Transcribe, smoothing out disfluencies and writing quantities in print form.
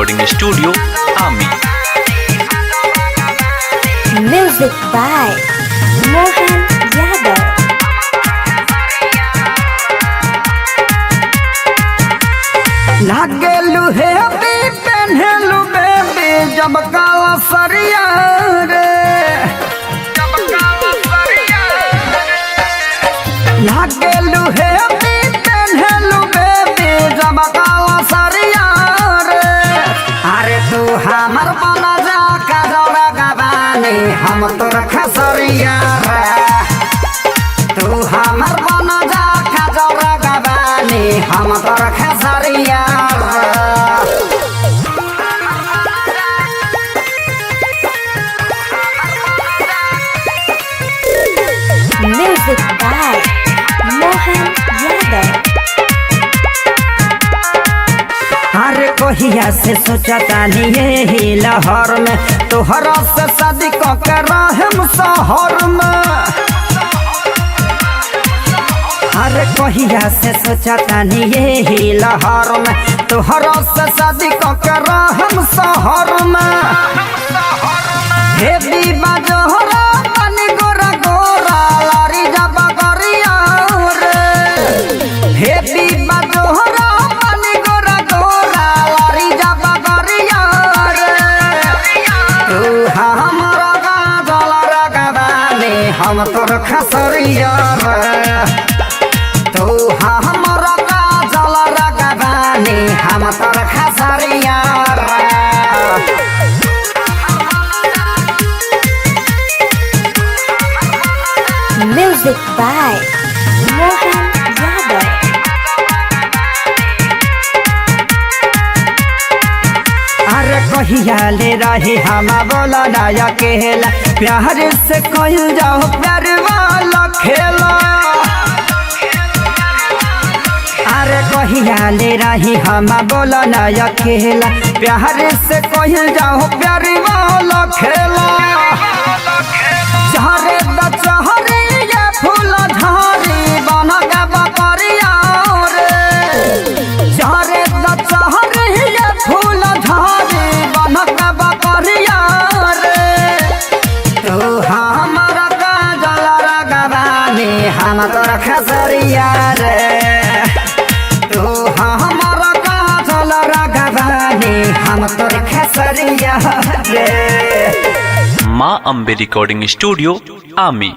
Recording studio आमी। Music by Mohan Yadav. लागेलू हे पहनलू बेबी जब काला सरिया रे, लागेलू हे पहनलू बेबी जब काला सरिया रे। अरे तू हमर बना जा काजोड़ा गवानी हम तोर खसरिया रे, तू हमर बना जा काजोड़ा गवानी हम तोर खसरिया रे। Music by Mohan Yadav. अरे कोहिया से सोचा तानी यही लहर में तोहरा से शादी के रहम शहर में। अरे कोहिया से सोचा तानी यही लहर में तोहरा से शादी के रहम शहर में। हे बीबा जोहरा पानी गोरा गोरा लारी जबा गरिया रे, हे बीबा जोहरा पानी गोरा गोरा लारी जबा गरिया रे। तू हमरा गाजल रगबानी हम तोर खसरिया रे, तू हमरा गाजल रगबानी हम तोर खसरिया रे। Music by Mohan Yadav. अरे कहिया ले रही हम बोला नया केला प्यार से कह जाओ प्यार वाला खेला। अरे कहिया ले रही हम बोला नया केला प्यार से कह जाओ प्यार वाला खेला। चहरे द चहरे ये फूल झारी बना के बकरिया रे, चहरे द चहरे ये फूल झारी बना के बकरिया रे। तू हमरा काजल रगबानी हम तोर खसरिया रे, तू हमरा काजल रगबानी हम तोर खसरिया रे। माँ अम्बे रिकॉर्डिंग स्टूडियो आमी।